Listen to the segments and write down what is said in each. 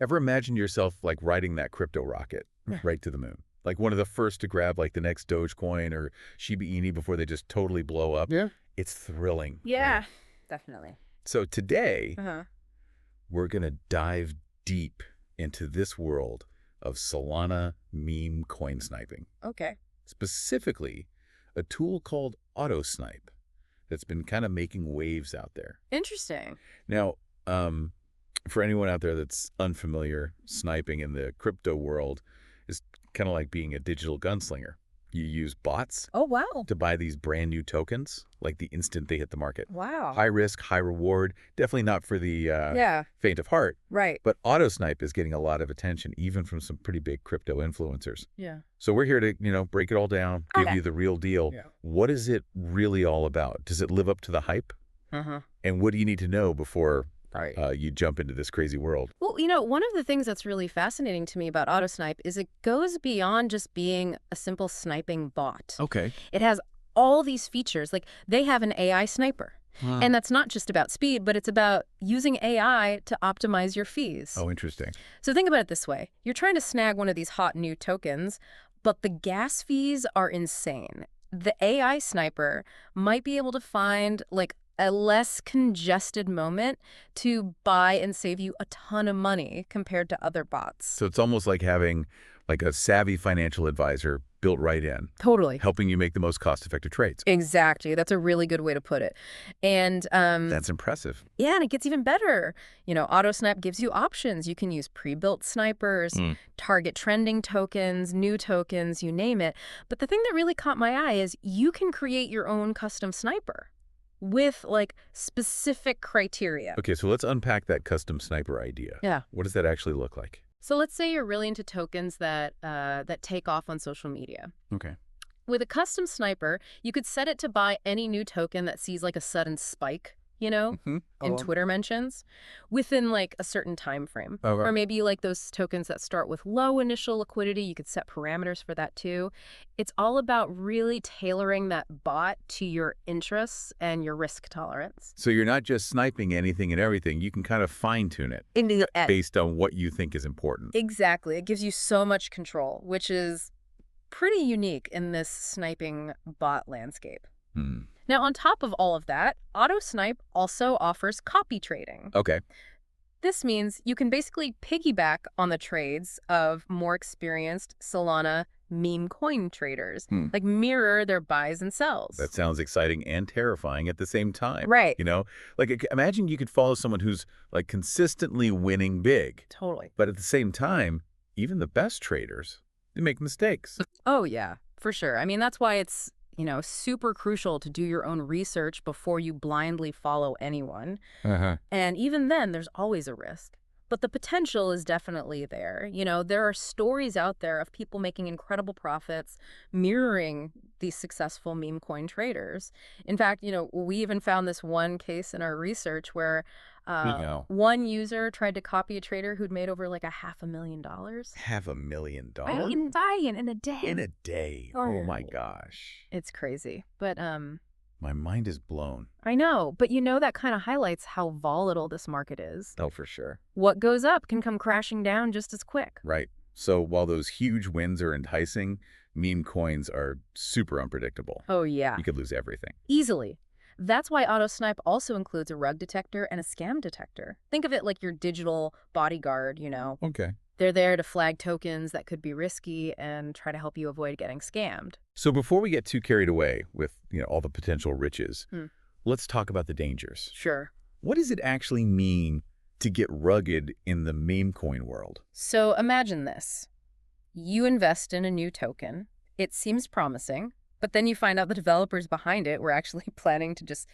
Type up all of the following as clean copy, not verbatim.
Ever imagine yourself like riding that crypto rocket right to the moon? Like one of the first to grab like the next Dogecoin or Shiba Inu before they just totally blow up. Yeah. It's thrilling. Yeah, definitely. So today, Uh-huh. we're going to dive deep into this world of Solana meme coin sniping. Okay. Specifically, a tool called AUtosnipe that's been kind of making waves out there. Interesting. Now, for anyone out there that's unfamiliar, sniping in the crypto world is kind of like being a digital gunslinger. You use bots Oh, wow. to buy these brand new tokens, like the instant they hit the market. Wow. High risk, high reward. Definitely not for the Yeah, faint of heart. right. But AUtosnipe is getting a lot of attention, even from some pretty big crypto influencers. Yeah. So we're here to, break it all down, give Okay. you the real deal. Yeah. What is it really all about? Does it live up to the hype? Uh-huh. And what do you need to know before Right. you jump into this crazy world? Well, one of the things that's really fascinating to me about AutoSnipe is it goes beyond just being a simple sniping bot. Okay. It has all these features. Like, they have an AI sniper. And that's not just about speed, but it's about using AI to optimize your fees. Oh, interesting. So think about it this way. You're trying to snag one of these hot new tokens, but the gas fees are insane. The AI sniper might be able to find, like, a less congested moment to buy and save you a ton of money compared to other bots. So it's almost like having like a savvy financial advisor built right in, Totally. helping you make the most cost-effective trades. Exactly. That's a really good way to put it. And That's impressive. yeah, and it gets even better. AutoSnipe gives you options. You can use pre-built snipers, target trending tokens, new tokens, you name it. But the thing that really caught my eye is you can create your own custom sniper with, like, specific criteria. Okay, so let's unpack that custom sniper idea. Yeah. What does that actually look like? So let's say you're really into tokens that take off on social media. Okay. With a custom sniper, you could set it to buy any new token that sees, like, a sudden spike, in Twitter mentions within, like, a certain time frame. Okay. Or maybe you like those tokens that start with low initial liquidity. You could set parameters for that too. It's all about really tailoring that bot to your interests and your risk tolerance. So you're not just sniping anything and everything. You can kind of fine-tune it based on what you think is important. Exactly. It gives you so much control, which is pretty unique in this sniping bot landscape. Now, on top of all of that, AutoSnipe also offers copy trading. Okay. This means you can basically piggyback on the trades of more experienced Solana meme coin traders, like mirror their buys and sells. That sounds exciting and terrifying at the same time. Right. Like imagine you could follow someone who's like consistently winning big. Totally. But at the same time, even the best traders, they make mistakes. Oh, yeah, for sure. I mean, that's why it's, super crucial to do your own research before you blindly follow anyone. And even then, there's always a risk. But the potential is definitely there. There are stories out there of people making incredible profits mirroring these successful meme coin traders. In fact, we even found this one case in our research where one user tried to copy a trader who'd made over like $500,000. $500,000? In a day. In a day. Oh my gosh. It's crazy. But My mind is blown. I know, but that kind of highlights how volatile this market is. Oh, for sure. What goes up can come crashing down just as quick. Right. So while those huge wins are enticing, meme coins are super unpredictable. Oh, yeah. You could lose everything. Easily. That's why AutoSnipe also includes a rug detector and a scam detector. Think of it like your digital bodyguard, Okay. They're there to flag tokens that could be risky and try to help you avoid getting scammed. So before we get too carried away with, all the potential riches, let's talk about the dangers. Sure. What does it actually mean to get rugged in the meme coin world? So imagine this. You invest in a new token. It seems promising, but then you find out the developers behind it were actually planning to just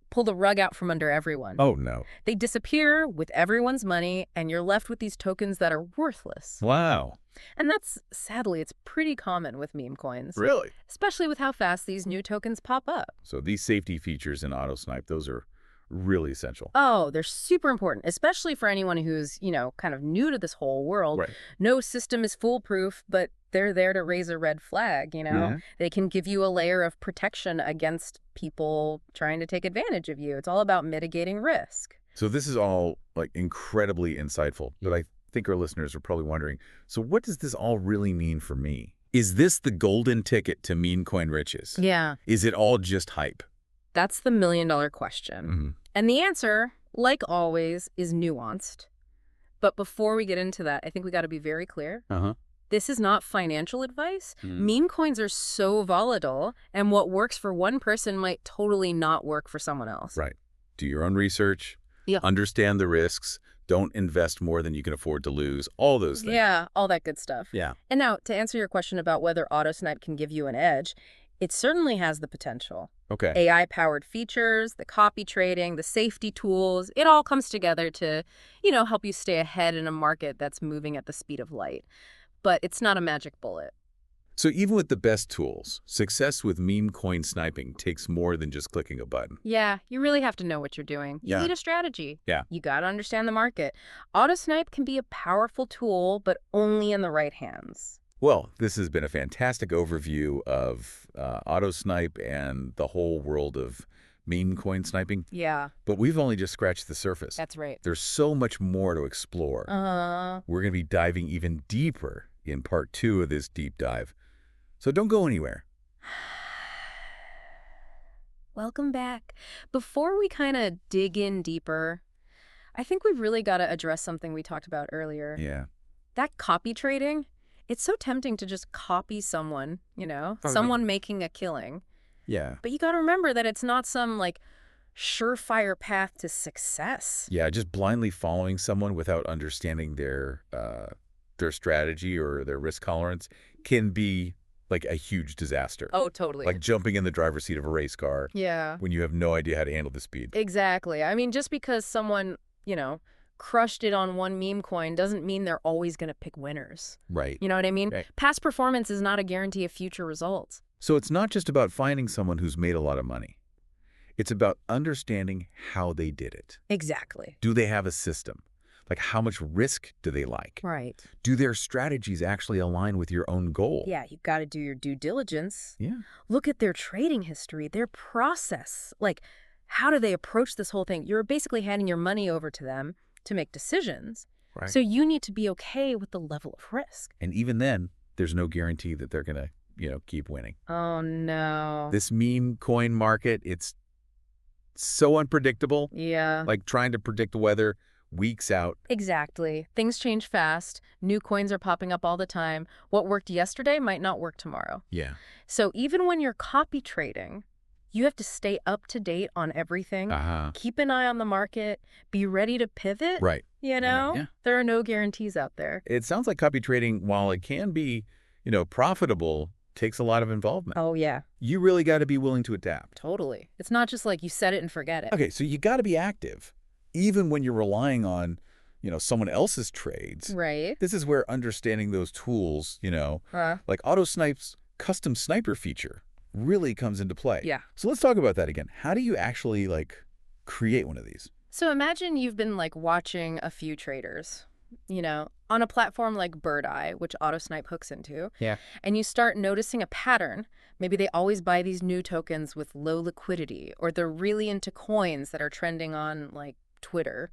pull the rug out from under everyone. Oh, no. They disappear with everyone's money, and you're left with these tokens that are worthless. Wow. And sadly, it's pretty common with meme coins. Really? Especially with how fast these new tokens pop up. So these safety features in AutoSnipe, those are really essential. Oh, they're super important, especially for anyone who's, kind of new to this whole world. Right. No system is foolproof, but they're there to raise a red flag, Yeah. They can give you a layer of protection against people trying to take advantage of you. It's all about mitigating risk. So this is all incredibly insightful, but I think our listeners are probably wondering, so what does this all really mean for me? Is this the golden ticket to meme coin riches? Yeah. Is it all just hype? That's the million-dollar question. And the answer, like always, is nuanced. But before we get into that, I think we got to be very clear. This is not financial advice. Meme coins are so volatile, and what works for one person might totally not work for someone else. Right. Do your own research. Yeah. Understand the risks. Don't invest more than you can afford to lose. All those things. Yeah, all that good stuff. Yeah. And now, to answer your question about whether AutoSnipe can give you an edge, it certainly has the potential. Okay. AI-powered features, the copy trading, the safety tools, it all comes together to, help you stay ahead in a market that's moving at the speed of light. But it's not a magic bullet. So even with the best tools, success with meme coin sniping takes more than just clicking a button. Yeah, you really have to know what you're doing. You need a strategy. Yeah. You got to understand the market. AutoSnipe can be a powerful tool, but only in the right hands. Well, this has been a fantastic overview of AutoSnipe and the whole world of meme coin sniping. Yeah. But we've only just scratched the surface. That's right. There's so much more to explore. We're going to be diving even deeper in part 2 of this deep dive. So don't go anywhere. Welcome back. Before we kind of dig in deeper, I think we've really got to address something we talked about earlier. Yeah. That copy trading, it's so tempting to just copy someone, someone making a killing. Yeah. But you got to remember that it's not some, surefire path to success. Yeah, just blindly following someone without understanding their strategy or their risk tolerance can be like a huge disaster. Oh, totally. Like jumping in the driver's seat of a race car. Yeah. When you have no idea how to handle the speed. Exactly. I mean, just because someone, crushed it on one meme coin doesn't mean they're always going to pick winners. Right. You know what I mean? Right. Past performance is not a guarantee of future results. So it's not just about finding someone who's made a lot of money. It's about understanding how they did it. Exactly. Do they have a system? Like, how much risk do they like? Right. Do their strategies actually align with your own goal? Yeah, you've got to do your due diligence. Yeah. Look at their trading history, their process. Like, how do they approach this whole thing? You're basically handing your money over to them to make decisions. Right. So you need to be okay with the level of risk. And even then, there's no guarantee that they're going to, keep winning. Oh, no. This meme coin market, it's so unpredictable. Yeah. Like trying to predict the weather weeks out. Exactly. Things change fast. New coins are popping up all the time. What worked yesterday might not work tomorrow. Yeah. So even when you're copy trading, you have to stay up to date on everything. Keep an eye on the market. Be ready to pivot. Right. Yeah. There are no guarantees out there. It sounds like copy trading, while it can be, profitable, takes a lot of involvement. Oh, yeah. You really got to be willing to adapt. Totally. It's not just like you set it and forget it. Okay, so you got to be active, even when you're relying on, someone else's trades. Right. This is where understanding those tools, like AutoSnipe's custom sniper feature really comes into play. Yeah. So let's talk about that again. How do you actually, create one of these? So imagine you've been, watching a few traders, on a platform like Bird Eye, which AutoSnipe hooks into. Yeah. And you start noticing a pattern. Maybe they always buy these new tokens with low liquidity, or they're really into coins that are trending on, Twitter.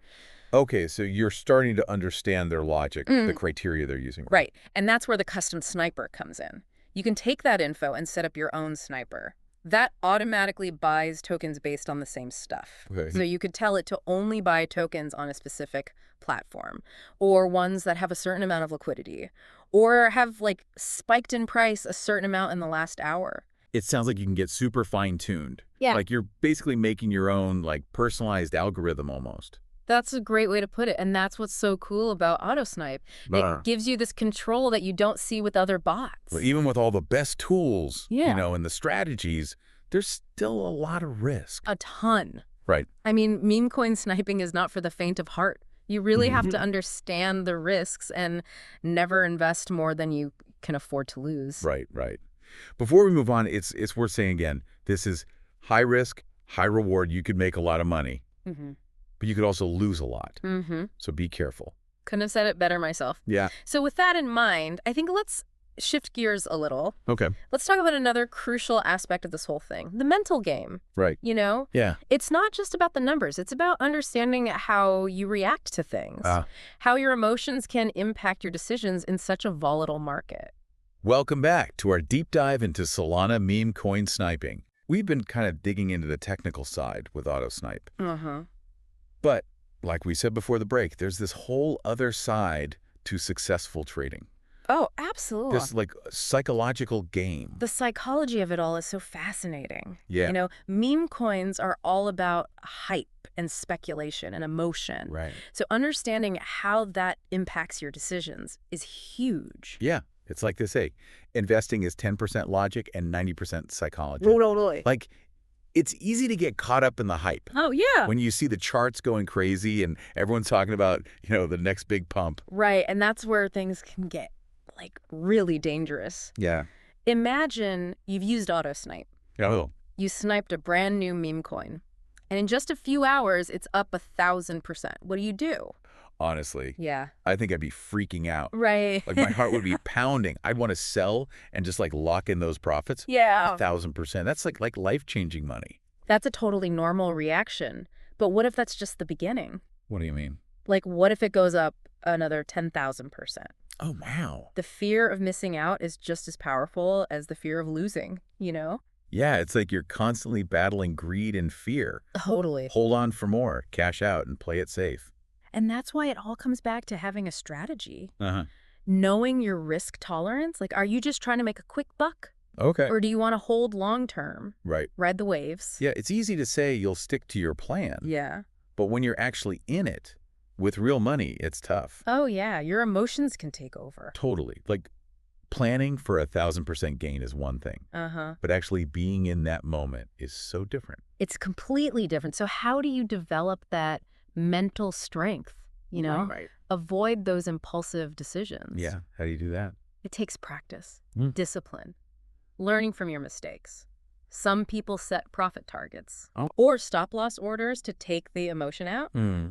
Okay, so you're starting to understand their logic, the criteria they're using. Right. And that's where the custom sniper comes in. You can take that info and set up your own sniper. That automatically buys tokens based on the same stuff. Okay. So you could tell it to only buy tokens on a specific platform, or ones that have a certain amount of liquidity, or have spiked in price a certain amount in the last hour. It sounds like you can get super fine-tuned. Yeah. Like you're basically making your own personalized algorithm almost. That's a great way to put it, and that's what's so cool about AutoSnipe. It gives you this control that you don't see with other bots. But even with all the best tools, Yeah. And the strategies, there's still a lot of risk. A ton. Right. I mean, meme coin sniping is not for the faint of heart. You really have to understand the risks and never invest more than you can afford to lose. Right. Before we move on, it's worth saying again, this is high risk, high reward. You could make a lot of money, but you could also lose a lot. So be careful. Couldn't have said it better myself. Yeah. So with that in mind, I think let's shift gears a little. Okay. Let's talk about another crucial aspect of this whole thing, the mental game. Right. You know? Yeah. It's not just about the numbers. It's about understanding how you react to things, how your emotions can impact your decisions in such a volatile market. Welcome back to our deep dive into Solana meme coin sniping. We've been kind of digging into the technical side with AutoSnipe. But like we said before the break, there's this whole other side to successful trading. Oh, absolutely. This like psychological game. The psychology of it all is so fascinating. Yeah. You know, meme coins are all about hype and speculation and emotion. Right. So understanding how that impacts your decisions is huge. Yeah. It's like they say, investing is 10% logic and 90% psychology. Totally. Like, it's easy to get caught up in the hype. Oh, yeah. When you see the charts going crazy and everyone's talking about, the next big pump. Right. And that's where things can get, like, really dangerous. Yeah. Imagine you've used AutoSnipe. Oh. You sniped a brand new meme coin. And in just a few hours, it's up 1,000%. What do? Honestly. Yeah. I think I'd be freaking out. Right. Like, my heart would be pounding. I'd want to sell and just, like, lock in those profits. Yeah. 1,000%. That's, like life-changing money. That's a totally normal reaction. But what if that's just the beginning? What do you mean? Like, what if it goes up another 10,000%? Oh, wow. The fear of missing out is just as powerful as the fear of losing, Yeah, it's like you're constantly battling greed and fear. Totally. Hold on for more, cash out, and play it safe. And that's why it all comes back to having a strategy. Uh-huh. Knowing your risk tolerance. Like, are you just trying to make a quick buck? Okay. Or do you want to hold long term? Right. Ride the waves? Yeah, it's easy to say you'll stick to your plan. Yeah. But when you're actually in it, with real money, it's tough. Oh, yeah. Your emotions can take over. Totally. Like, planning for 1,000% gain is one thing. But actually being in that moment is so different. It's completely different. So how do you develop that mental strength, Right. Avoid those impulsive decisions. Yeah. How do you do that? It takes practice, discipline, learning from your mistakes. Some people set profit targets or stop-loss orders to take the emotion out.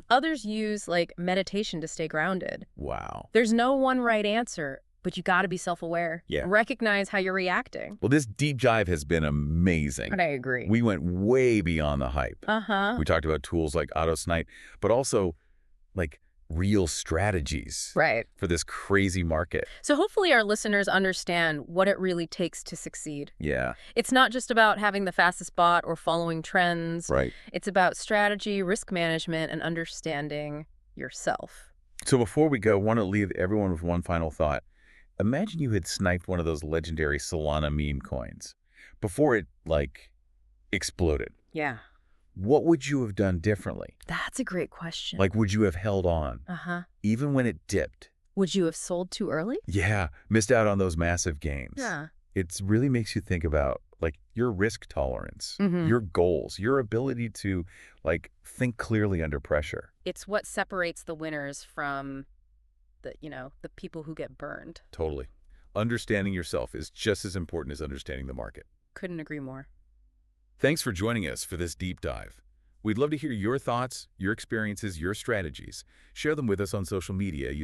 Others use, like, meditation to stay grounded. Wow. There's no one right answer, but you got to be self-aware. Yeah. Recognize how you're reacting. Well, this deep dive has been amazing. And I agree. We went way beyond the hype. We talked about tools like AutoSnipe, but also, like, real strategies for this crazy market. So hopefully our listeners understand what it really takes to succeed. Yeah. It's not just about having the fastest bot or following trends. Right. It's about strategy, risk management, and understanding yourself. So before we go, I want to leave everyone with one final thought. Imagine you had sniped one of those legendary Solana meme coins before it, like, exploded. Yeah. What would you have done differently? That's a great question. Like, would you have held on? Even when it dipped? Would you have sold too early? Yeah, missed out on those massive gains. Yeah. It really makes you think about, like, your risk tolerance, your goals, your ability to, like, think clearly under pressure. It's what separates the winners from the people who get burned. Totally. Understanding yourself is just as important as understanding the market. Couldn't agree more. Thanks for joining us for this deep dive. We'd love to hear your thoughts, your experiences, your strategies. Share them with us on social media.